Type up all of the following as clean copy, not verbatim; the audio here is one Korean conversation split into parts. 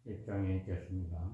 입장해 있겠습니다.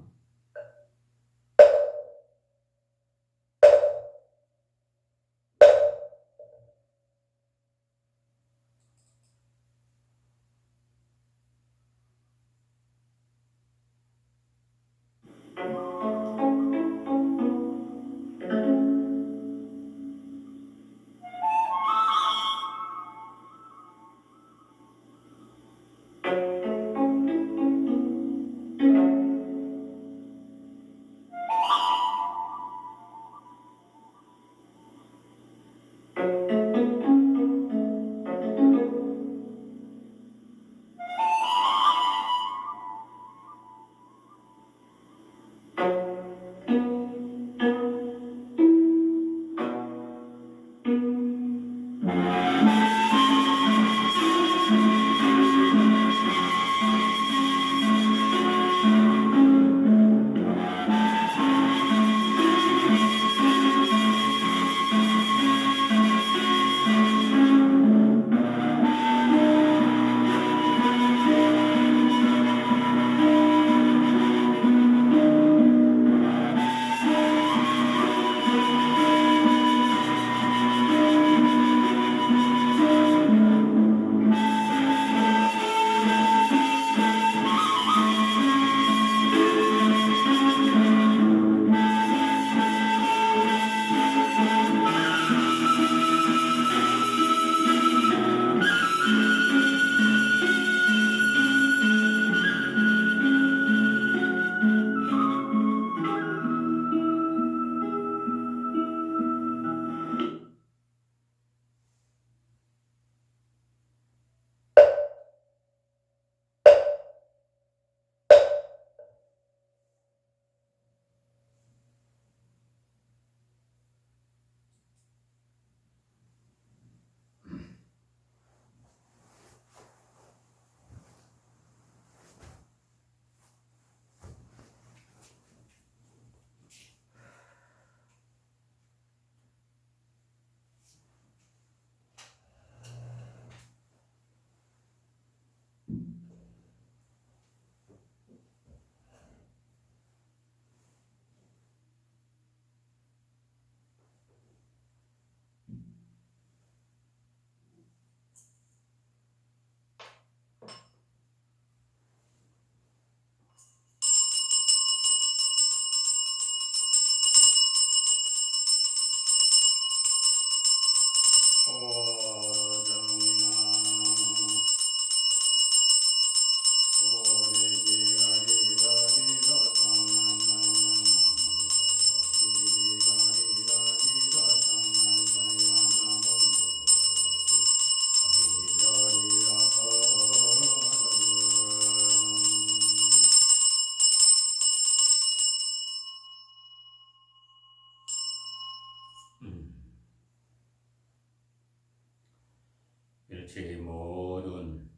일체 모든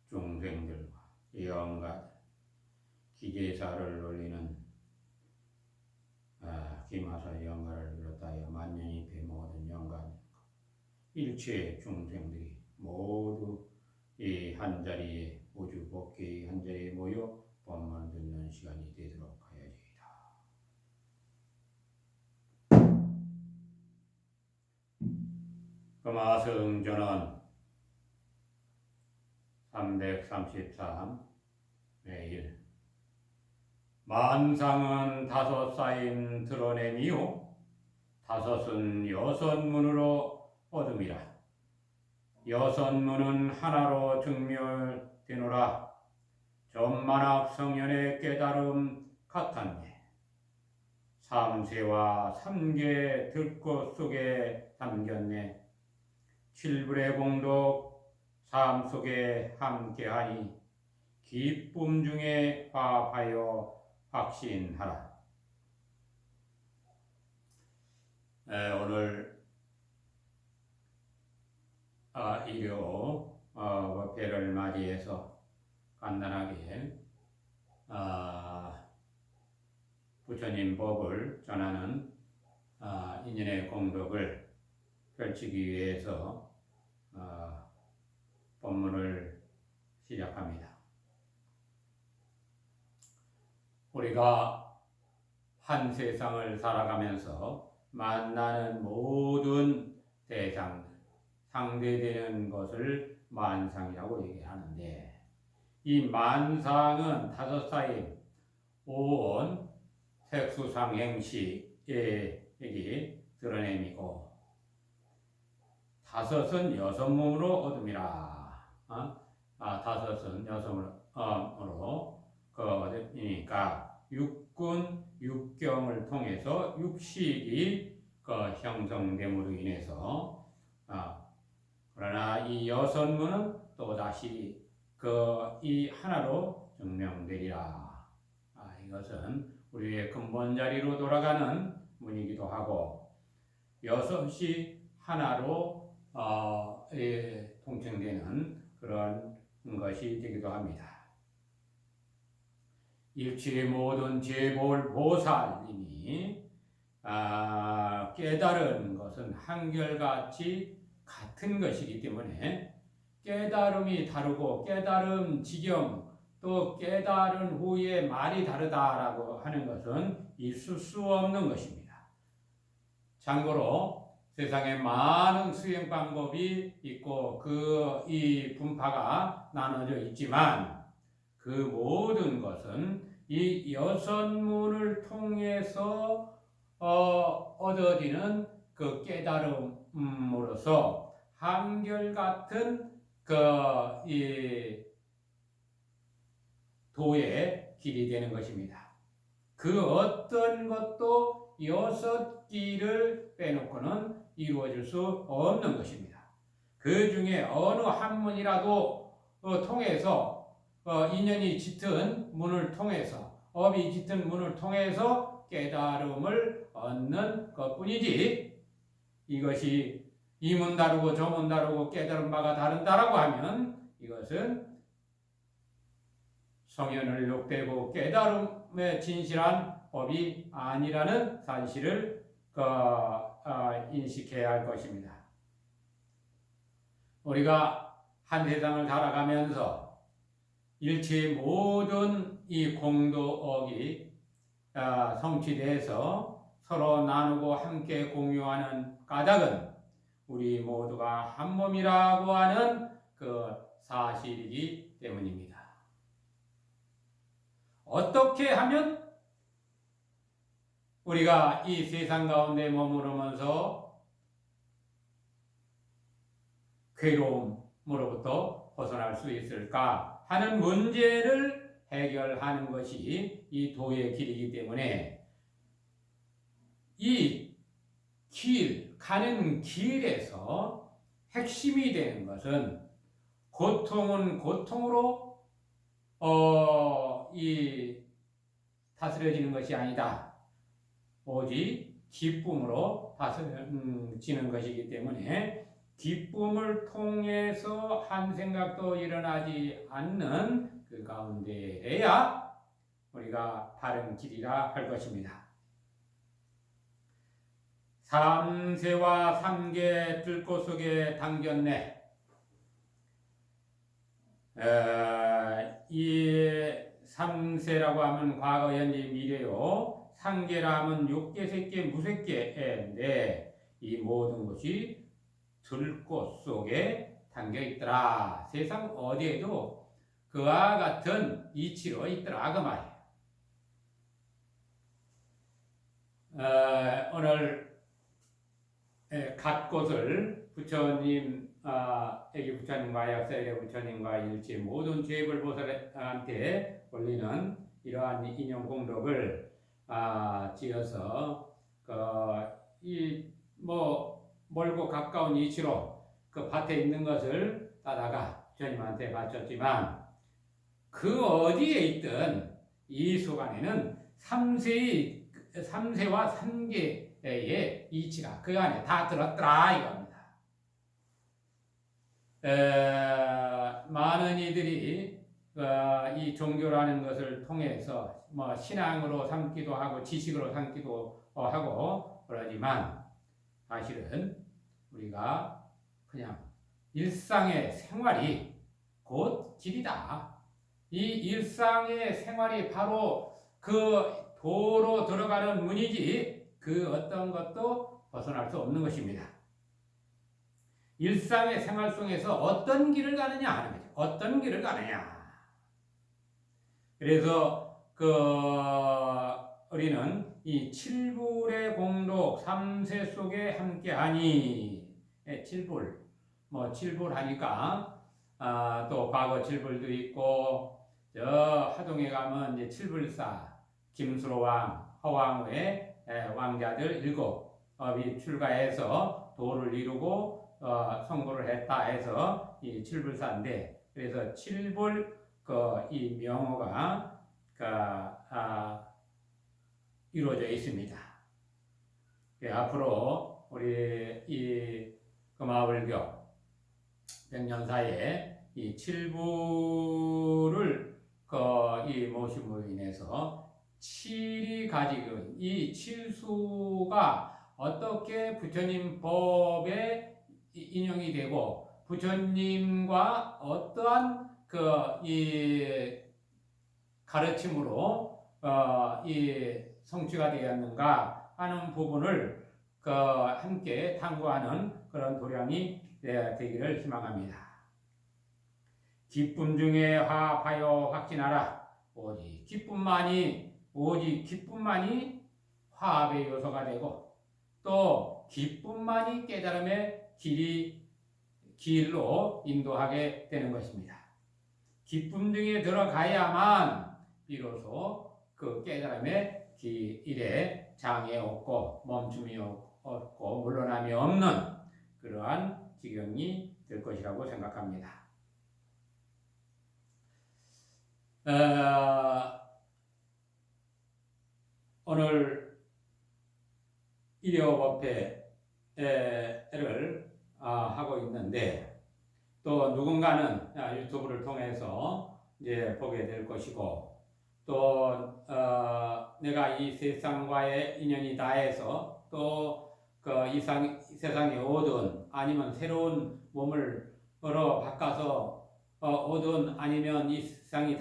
중생들과 영가 기제사를 올리는 기마사 영가를 비롯하여 만년잎의 모든 영가 일체 중생들이 모두 이 한자리에 우주 복귀 한자리에 모여 법문 듣는 시간이 되도록 하여지이다. 금화성전은 334함 매일 만상은 다섯 사임 드러내미요 다섯은 여섯문으로 얻음이라. 여섯문은 하나로 증멸되노라. 전만학 성현의 깨달음 같았네. 삼세와 삼계 들꽃 속에 담겼네. 칠불의 공덕 삶 속에 함께하니 기쁨 중에 화합하여 확신하라. 오늘 일요 법회를 맞이해서 간단하게 부처님 법을 전하는 인연의 공덕을 펼치기 위해서 법문을 시작합니다. 우리가 한 세상을 살아가면서 만나는 모든 대상들, 상대되는 것을 만상이라고 얘기하는데, 이 만상은 다섯 사인, 오온, 색수상행시의 얘기 드러냄이고, 다섯은 여섯 몸으로 얻음이라. 다섯은 여섯으로 얻음이니까 육군, 육경을 통해서 육식이 형성됨으로 인해서 그러나 이 여섯문은 또다시 이 하나로 증명되리라. 이것은 우리의 근본 자리로 돌아가는 문이기도 하고 여섯이 하나로 통칭되는 그런 것이 되기도 합니다. 일체의 모든 제볼 보살님이 깨달은 것은 한결같이 같은 것이기 때문에 깨달음이 다르고 깨달음 지경 또 깨달은 후에 말이 다르다라고 하는 것은 있을 수 없는 것입니다. 참고로 세상에 많은 수행 방법이 있고 이 분파가 나눠져 있지만 그 모든 것은 이 여섯문을 통해서 얻어지는 그 깨달음으로서 한결같은 이 도의 길이 되는 것입니다. 그 어떤 것도 여섯 길을 빼놓고는 이루어질 수 없는 것입니다. 그 중에 어느 한 문이라도 통해서 인연이 짙은 문을 통해서 업이 짙은 문을 통해서 깨달음을 얻는 것뿐이지, 이것이 이 문 다르고 저 문 다르고 깨달은 바가 다른다라고 하면 이것은 성현을 욕되고 깨달음의 진실한 법이 아니라는 사실을 인식해야 할 것입니다. 우리가 한 세상을 살아가면서 일체의 모든 이 공덕이 성취돼서 서로 나누고 함께 공유하는 까닭은 우리 모두가 한 몸이라고 하는 그 사실이기 때문입니다. 어떻게 하면 우리가 이 세상 가운데 머무르면서 괴로움으로부터 벗어날 수 있을까 하는 문제를 해결하는 것이 이 도의 길이기 때문에 이 가는 길에서 핵심이 되는 것은 고통은 고통으로 다스려지는 것이 아니다. 오직 기쁨으로 다스려지는 것이기 때문에 기쁨을 통해서 한 생각도 일어나지 않는 그 가운데에야 우리가 바른 길이라 할 것입니다. 삼세와 삼계 들꽃 속에 당겼네. 이 삼세라고 하면 과거, 현재, 미래요. 삼계라 하면 육계, 색계, 무색계인데 이 모든 것이 들꽃 속에 담겨 있더라. 세상 어디에도 그와 같은 이치로 있더라 그 말이에요. 오늘 갓꽃을 애기 부처님과 약사일의 부처님과 일체 모든 죄벌 보살한테 올리는 이러한 인용 공덕을 지어서 멀고 가까운 이치로 그 밭에 있는 것을 따다가 부처님한테 바쳤지만 그 어디에 있든 이 수간에는 삼세와 삼계의 이치가 그 안에 다 들었더라 이겁니다. 많은 이들이 이 종교라는 것을 통해서 신앙으로 삼기도 하고 지식으로 삼기도 하고 그러지만 사실은 우리가 그냥 일상의 생활이 곧 길이다. 이 일상의 생활이 바로 그 도로 들어가는 문이지 그 어떤 것도 벗어날 수 없는 것입니다. 일상의 생활 속에서 어떤 길을 가느냐 하는 거죠. 어떤 길을 가느냐. 그래서 우리는 이 칠불의 공덕 3세 속에 함께하니, 칠불, 칠불 하니까 또 과거 칠불도 있고, 저 하동에 가면 이제 칠불사 김수로왕, 허왕의 왕자들 7이 출가해서 도를 이루고 성불을 했다 해서 이 칠불사인데, 그래서 칠불 이 명호가 이루어져 있습니다. 앞으로 우리 이 금화불교 100년 이 칠부를 이 모심으로 인해서 칠이 가지고 이 칠수가 어떻게 부처님 법에 인용이 되고 부처님과 어떠한 이 가르침으로 이 성취가 되었는가 하는 부분을 함께 탐구하는 그런 도량이 되기를 희망합니다. 기쁨 중에 화파여 확신하라. 오직 기쁨만이 화합의 요소가 되고 또 기쁨만이 깨달음의 길로 인도하게 되는 것입니다. 기쁨 중에 들어가야만 비로소 그 깨달음의 길에 장애 없고 멈춤이 없고 물러남이 없는 그러한 지경이 될 것이라고 생각합니다. 오늘 일요법회를 하고 있는데 또 누군가는 유튜브를 통해서 이제 보게 될 것이고 또 내가 이 세상과의 인연이 다해서 또 이 세상에 오든 아니면 새로운 몸을 바꿔서 오든 아니면 이 세상이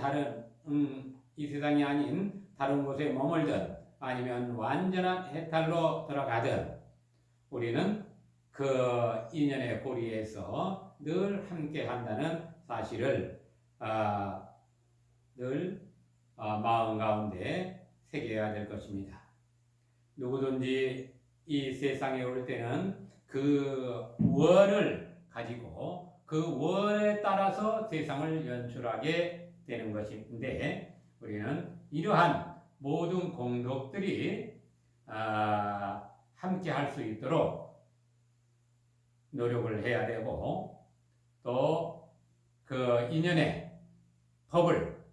이 세상이 아닌 다른 곳에 머물든 아니면 완전한 해탈로 들어가든 우리는 그 인연의 고리에서 늘 함께 한다는 사실을 늘 마음 가운데 새겨야 될 것입니다. 누구든지 이 세상에 올 때는 그 원을 가지고 그 원에 따라서 세상을 연출하게 되는 것인데 우리는 이러한 모든 공덕들이 함께 할 수 있도록 노력을 해야 되고 또 그 인연의 법을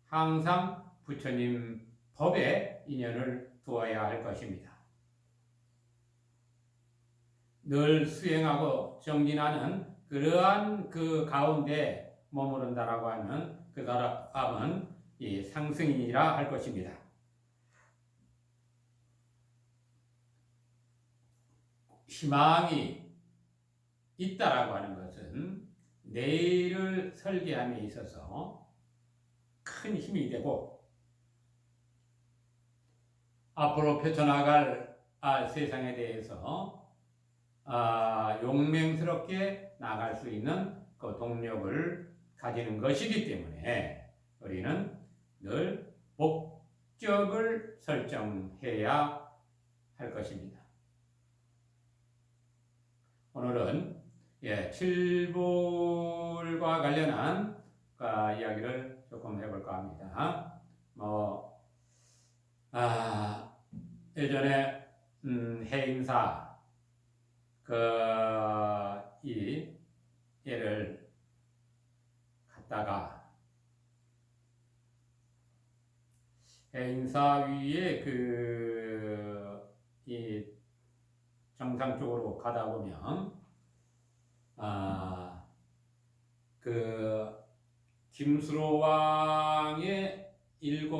항상 부처님 법에 인연을 두어야 할 것입니다. 늘 수행하고 정진하는 그러한 그 가운데 머무른다라고 하면 그 사람은 이 상승인이라 할 것입니다. 희망이 있다라고 하는 것은 내일을 설계함에 있어서 큰 힘이 되고 앞으로 펼쳐나갈 세상에 대해서 용맹스럽게 나갈 수 있는 그 동력을 가지는 것이기 때문에 우리는 늘 목적을 설정해야 할 것입니다. 오늘은 칠불과 관련한 이야기를 조금 해볼까 합니다. 예전에 해임사 이 얘를 갔다가 해임사 위에 이 정상 쪽으로 가다 보면 김수로 왕의 7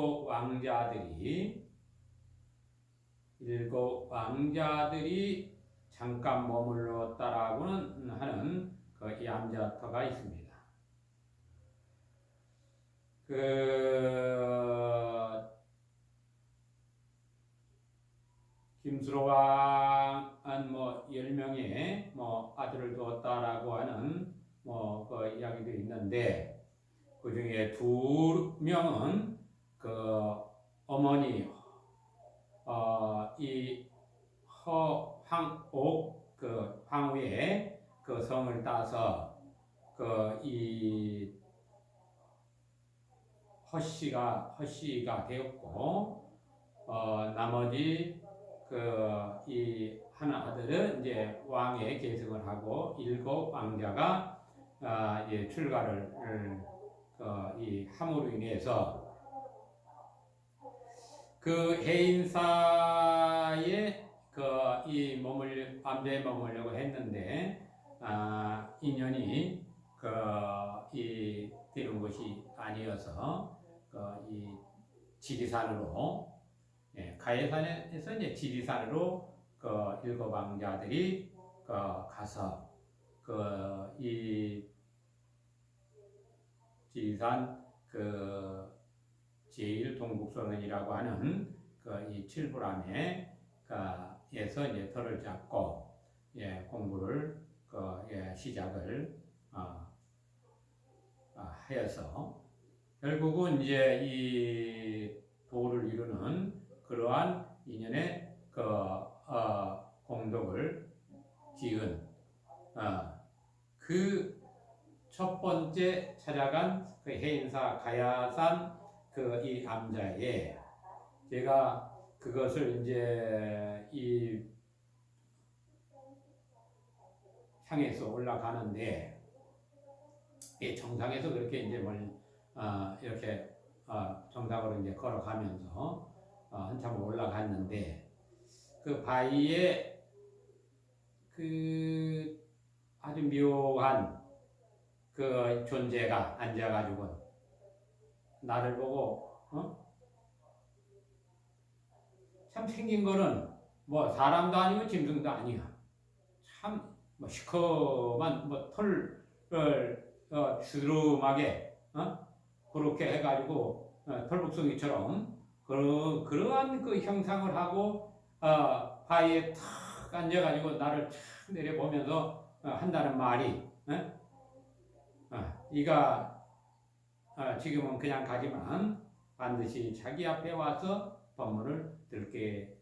왕자들이 잠깐 머물렀다라고는 하는 이 암자터가 있습니다. 구스로왕은 뭐 10명의 뭐 아들을 두었다라고 하는 뭐 그 이야기도 있는데 그 중에 2명은 그 어머니 이 허황옥 그 황후의 그 성을 따서 그 이 허씨가 되었고 나머지 그 이 한 아들은 이제 왕의 계승을 하고 7 왕자가 이제 출가를 이 함으로 인해서 그 해인사에 이 암자에 머물려고 했는데 인연이 이 되는 것이 아니어서 이 지리산으로 가해산에서 이제 지리산으로 7 왕자들이 가서 이 지리산 제일 동북선원이라고 하는 이 칠불암에 에서 이제 터를 잡고 공부를 시작을 하여서 결국은 이제 이 도를 이루는 그러한 인연의 공덕을 지은 그 첫 번째 찾아간 그 해인사 가야산 이 암자에 제가 그것을 이제 이 향해서 올라가는데 이 정상에서 그렇게 이제 이렇게 정상으로 이제 걸어가면서 한참 올라갔는데 그 바위에 그 아주 묘한 그 존재가 앉아가지고 나를 보고 참 생긴 거는 뭐 사람도 아니고 짐승도 아니야. 참 뭐 시커먼 뭐 털을 주름하게 그렇게 해가지고 털북숭이처럼 그러한 그 형상을 하고 바위에 탁 앉아가지고 나를 탁 내려보면서 한다는 말이 이가 지금은 그냥 가지만 반드시 자기 앞에 와서 법문을 듣게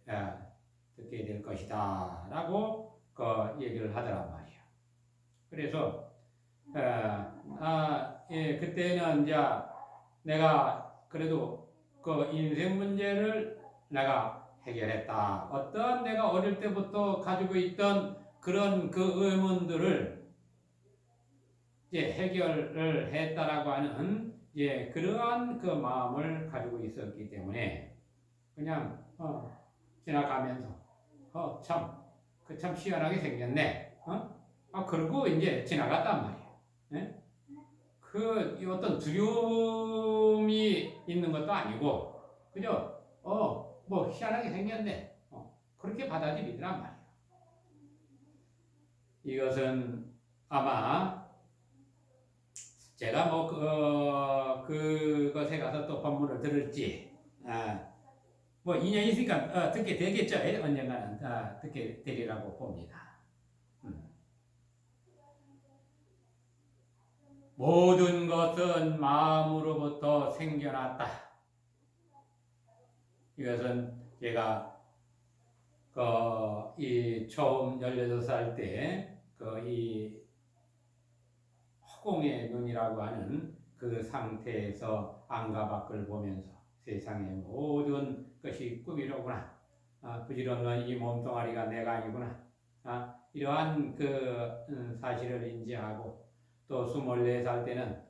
될 것이다 라고 얘기를 하더란 말이야. 그래서 그때는 이제 내가 그래도 그 인생 문제를 내가 해결했다. 어떤 내가 어릴 때부터 가지고 있던 그런 그 의문들을 이제 해결을 했다라고 하는 그러한 그 마음을 가지고 있었기 때문에 그냥 지나가면서 참 시원하게 생겼네. 그러고 이제 지나갔단 말이야. 예? 그 어떤 두려움이 있는 것도 아니고 그죠? 뭐 희한하게 생겼네. 그렇게 받아들이더란 말이야. 이것은 아마 제가 뭐 그것에 가서 또 법문을 들을지 뭐 인연이 있으니까 듣게 되겠죠. 언젠가는 듣게 되리라고 봅니다. 모든 것은 마음으로부터 생겨났다. 이것은 제가 이 처음 16살 때 이 허공의 눈이라고 하는 그 상태에서 안과 밖을 보면서 세상의 모든 것이 꿈이로구나. 부질없는 이 몸뚱아리가 내가 아니구나. 이러한 그 사실을 인지하고 또 24살 때는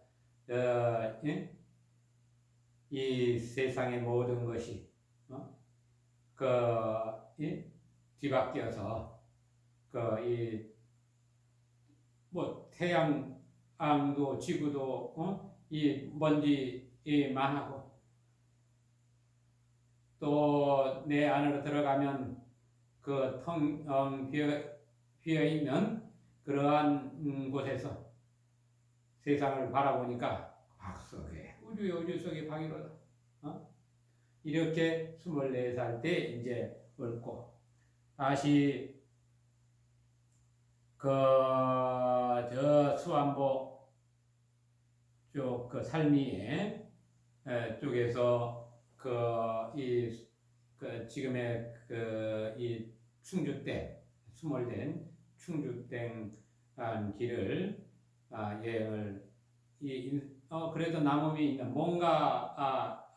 이 세상의 모든 것이 뒤바뀌어서 뭐 태양도 지구도 이 먼지만 하고 또 내 안으로 들어가면 그 텅 비어 있는 그러한 곳에서 세상을 바라보니까 박 속에 우주 속에 박이로다. 이렇게 24살 때 이제 옳고 다시 저 수안보 쪽 그 살미에 쪽에서 지금의 이 충주댐 수몰된 충주댐 길을 여행을 그래도 남음이 있는 뭔가가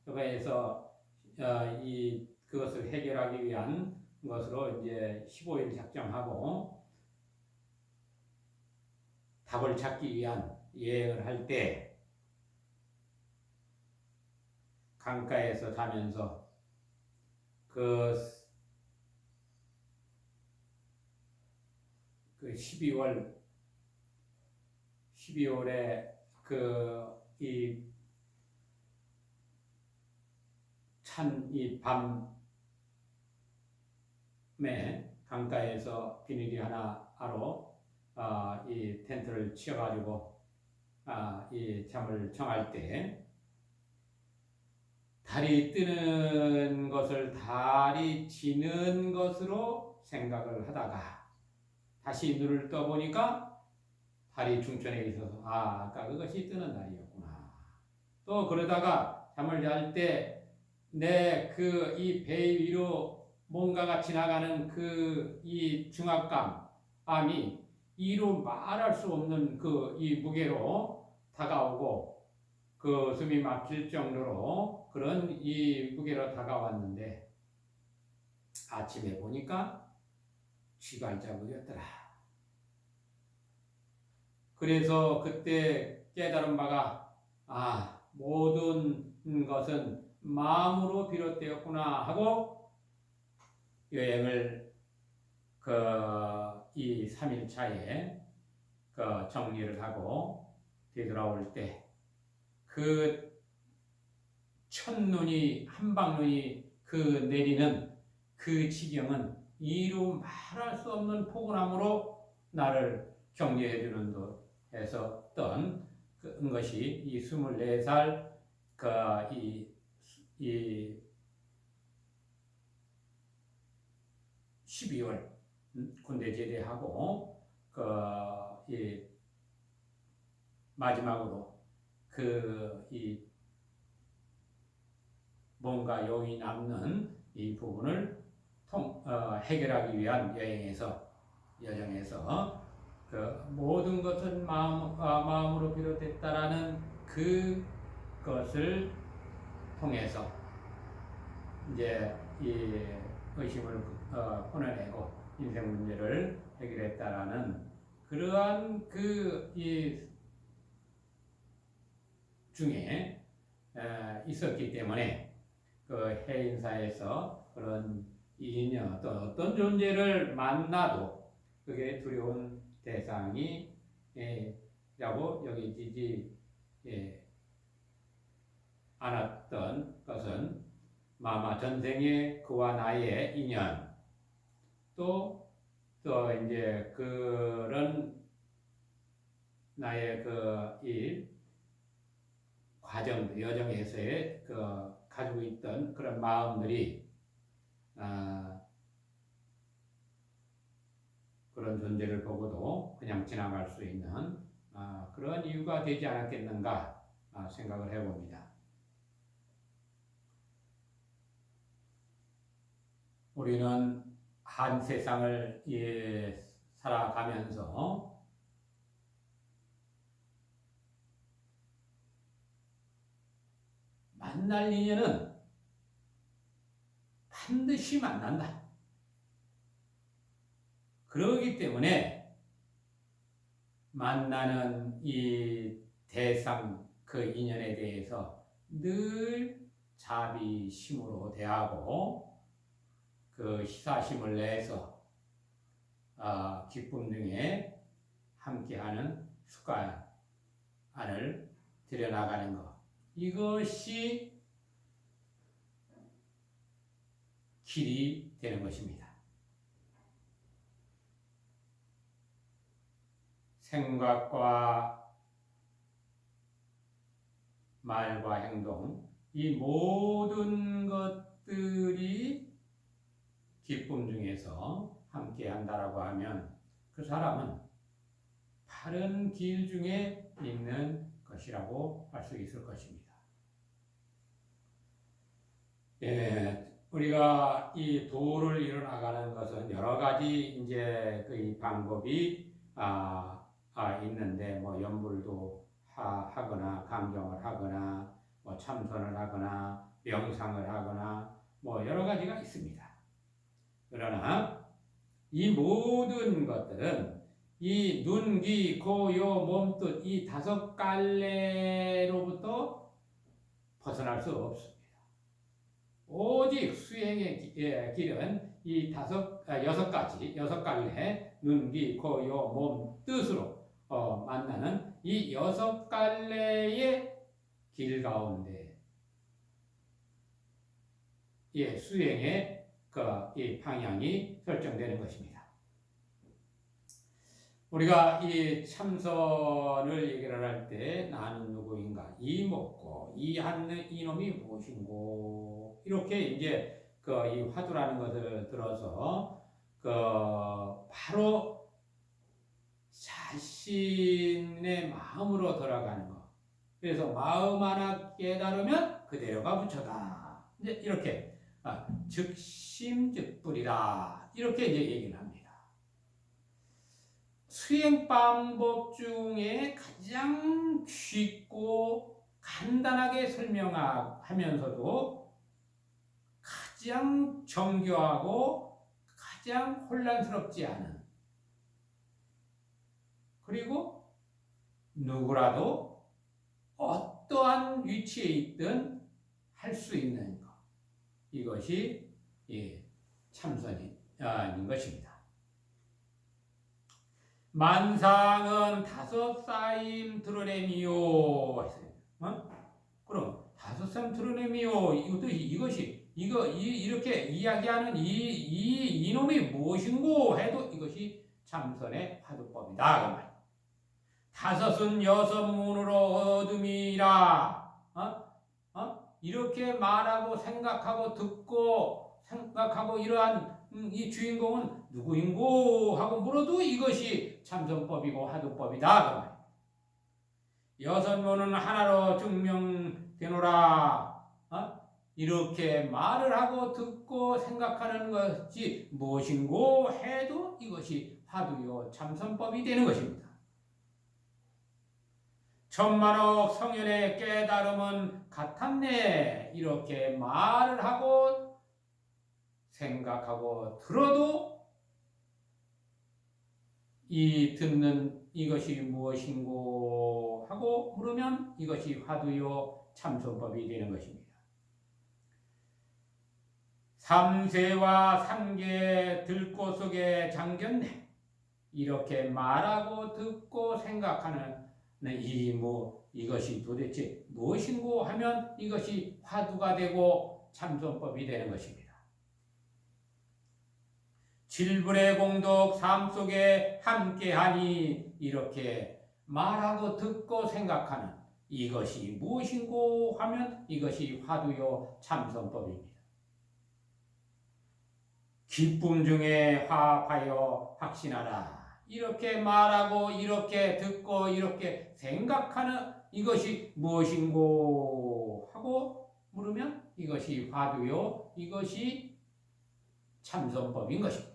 여기에서 그것을 해결하기 위한 것으로 이제 15일 작정하고 답을 찾기 위한 여행을 할 때 강가에서 자면서 그 12월에 이 밤에 강가에서 비닐이 하나로 이 텐트를 치어가지고 이 잠을 청할 때 달이 뜨는 것을 달이 지는 것으로 생각을 하다가 다시 눈을 떠보니까 달이 중천에 있어서 아까 그것이 뜨는 달이었구나. 또 그러다가 잠을 잘 때 내 이 배 위로 뭔가가 지나가는 이 중압감이 이로 말할 수 없는 이 무게로 다가오고 숨이 막힐 정도로 그런 이 무게로 다가왔는데 아침에 보니까 쥐발자국이었더라. 그래서 그때 깨달은 바가 모든 것은 마음으로 비롯되었구나 하고 여행을 이 3일차에 정리를 하고 되돌아올 때 첫눈이 한방눈이 내리는 그 지경은 이루 말할 수 없는 포근함으로 나를 격려해 주는 했었던 것이 이 24살 이 12월 군대 제대하고 이 마지막으로 이 뭔가 요인이 남는 이 부분을 해결하기 위한 여정에서 모든 것은 마음으로 비롯됐다라는 그것을 통해서 이제 이 의심을 풀어내고 인생 문제를 해결했다라는 그러한 이 중에 있었기 때문에 해인사에서 그런 인연 어떤 존재를 만나도 그게 두려운 대상이 라고 여기지지 않았던 것은 마마 전생에 그와 나의 인연 또 이제 그런 나의 이 과정 여정에서의 가지고 있던 그런 마음들이 그런 존재를 보고도 그냥 지나갈 수 있는 그런 이유가 되지 않았겠는가 생각을 해봅니다. 우리는 한 세상을 살아가면서 만날 인연은 반드시 만난다. 그러기 때문에 만나는 이 대상 인연에 대해서 늘 자비심으로 대하고 희사심을 내서 기쁨 중에 함께하는 습관을 들여나가는 것 이것이 길이 되는 것입니다. 생각과 말과 행동 이 모든 것들이 기쁨 중에서 함께 한다라고 하면 그 사람은 바른 길 중에 있는 것이라고 할 수 있을 것입니다. 예, 우리가 이 도를 이뤄나가는 것은 여러 가지 이제 그 방법이 있는데 뭐 연불도 하거나 강경을 하거나 뭐 참선을 하거나 명상을 하거나 뭐 여러 가지가 있습니다. 그러나 이 모든 것들은 이 눈, 귀, 코, 요, 몸, 뜻 이 5갈래로부터 벗어날 수 없습니다. 오직 수행의 길은 이 6갈래 눈, 귀, 코, 요, 몸, 뜻으로 만나는 이 6갈래의 길 가운데 수행의 이 방향이 설정되는 것입니다. 우리가 이 참선을 얘기를 할 때 나는 누구인가, 이 먹고 이 하는 이놈이 무엇인고 이렇게 이제 이 화두라는 것을 들어서 바로 자신의 마음으로 돌아가는 것. 그래서 마음 하나 깨달으면 그대로가 부처다. 이제 이렇게 즉심즉불이다. 이렇게 이제 얘기를 합니다. 수행 방법 중에 가장 쉽고 간단하게 설명하면서도 가장 정교하고 가장 혼란스럽지 않은, 그리고 누구라도 어떠한 위치에 있든 할 수 있는 것, 이것이 참선인 것입니다. 만상은 5쌓임 드러내미요. 그럼 5쌓임 드러내미요. 이렇게 이야기하는 이놈이 무엇인고 해도 이것이 참선의 화두법이다. 5은 6문으로 얻음이라. 이렇게 말하고 생각하고 듣고 생각하고 이러한 이 주인공은 누구인고 하고 물어도 이것이 참선법이고 화두법이다. 6문은 하나로 증명되노라. 이렇게 말을 하고 듣고 생각하는 것이 무엇인고 해도 이것이 화두요 참선법이 되는 것입니다. 천만억 성현의 깨달음은 같았네. 이렇게 말을 하고 생각하고 들어도 이 듣는 이것이 무엇인고 하고 물으면 이것이 화두요 참선법이 되는 것입니다. 3세와 3계 들꽃 속에 잠겼네. 이렇게 말하고 듣고 생각하는 이것이 도대체 무엇인고 하면 이것이 화두가 되고 참선법이 되는 것입니다. 7불의 공덕 삶 속에 함께하니 이렇게 말하고 듣고 생각하는 이것이 무엇인고 하면 이것이 화두요 참선법입니다. 기쁨 중에 화합하여 확신하라. 이렇게 말하고 이렇게 듣고 이렇게 생각하는 이것이 무엇인고 하고 물으면 이것이 화두요, 이것이 참선법인 것입니다.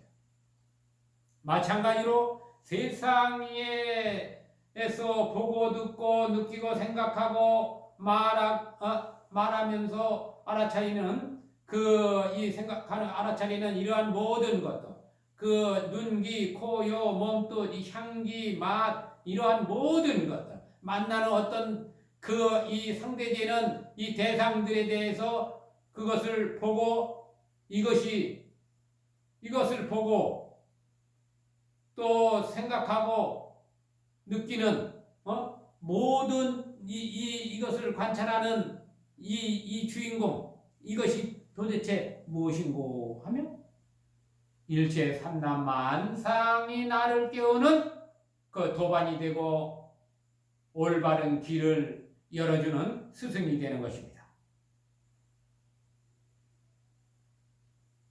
마찬가지로 세상에서 보고 듣고 느끼고 생각하고 말하면서 알아차리는 이 생각하는 알아차리는 이러한 모든 것들, 눈, 귀, 코, 요, 몸, 뜻, 이 향기, 맛, 이러한 모든 것들, 만나는 어떤 이 상대되는 이 대상들에 대해서 그것을 보고 이것을 보고 또 생각하고 느끼는 모든 이것을 관찰하는 이 주인공, 이것이 도대체 무엇인고 하면 일체 삼남 만상이 나를 깨우는 그 도반이 되고 올바른 길을 열어주는 스승이 되는 것입니다.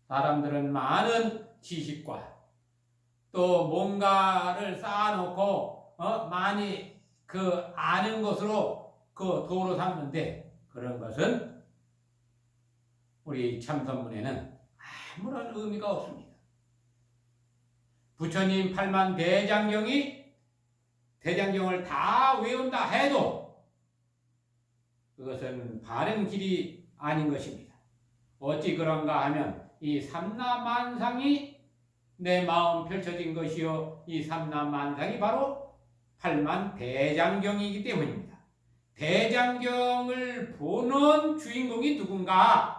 사람들은 많은 지식과 또 뭔가를 쌓아놓고 많이 그 아는 것으로 그 도로 삼는데 그런 것은 우리 참선문에는 아무런 의미가 없습니다. 부처님 8만 대장경을 다 외운다 해도 그것은 바른 길이 아닌 것입니다. 어찌 그런가 하면 이 삼라만상이 내 마음 펼쳐진 것이요 이 삼라만상이 바로 8만 대장경이기 때문입니다. 대장경을 보는 주인공이 누군가?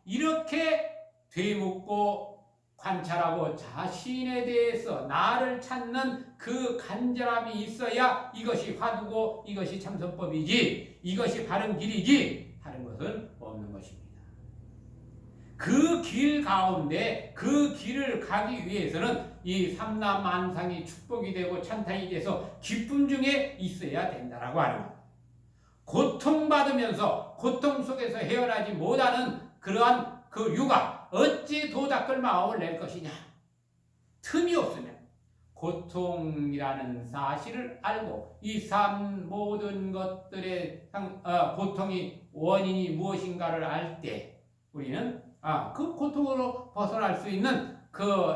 이렇게 되묻고 관찰하고 자신에 대해서 나를 찾는 그 간절함이 있어야 이것이 화두고 이것이 참선법이지 이것이 바른 길이지 다른 것은 없는 것입니다. 그 길 가운데 그 길을 가기 위해서는 이 삼라만상이 축복이 되고 찬탄이 돼서 기쁨 중에 있어야 된다라고 하는 것. 고통받으면서 고통 속에서 헤어나지 못하는 그러한 그 유가 어찌 도닦을 마음을 낼 것이냐. 틈이 없으면 고통이라는 사실을 알고 이 삶 모든 것들의 고통이 원인이 무엇인가를 알 때 우리는 그 고통으로 벗어날 수 있는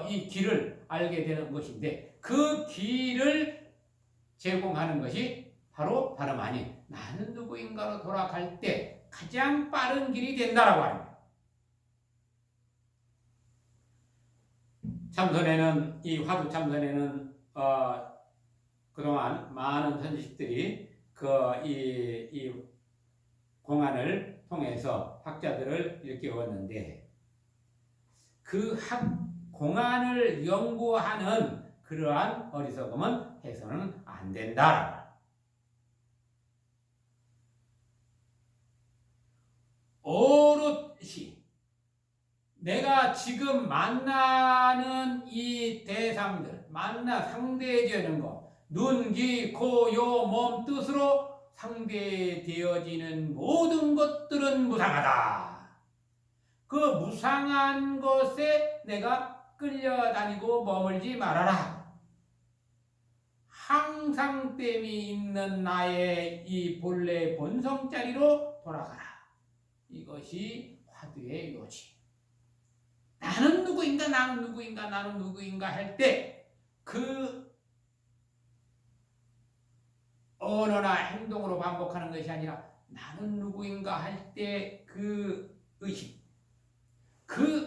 이 길을 알게 되는 것인데 그 길을 제공하는 것이 바로 다름 아닌 나는 누구인가로 돌아갈 때 가장 빠른 길이 된다라고 합니다. 참선에는 이 화두 참선에는 그동안 많은 선지식들이 이 공안을 통해서 학자들을 일깨웠는데 그 공안을 연구하는 그러한 어리석음은 해서는 안 된다. 오롯이 내가 지금 만나는 이 대상들, 상대되는 것, 눈, 귀, 코, 요, 몸, 뜻으로 상대되어지는 모든 것들은 무상하다. 그 무상한 것에 내가 끌려다니고 머물지 말아라. 항상 땜이 있는 나의 이 본래 본성자리로 돌아가라. 이것이 화두의 요지. 나는 누구인가 할 때 그 언어나 행동으로 반복하는 것이 아니라 나는 누구인가 할 때 그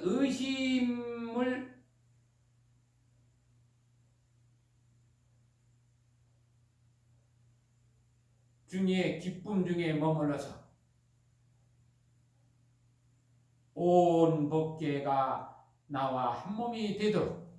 의심을 중에 기쁨 중에 머물러서 온 법계가 나와 한 몸이 되도록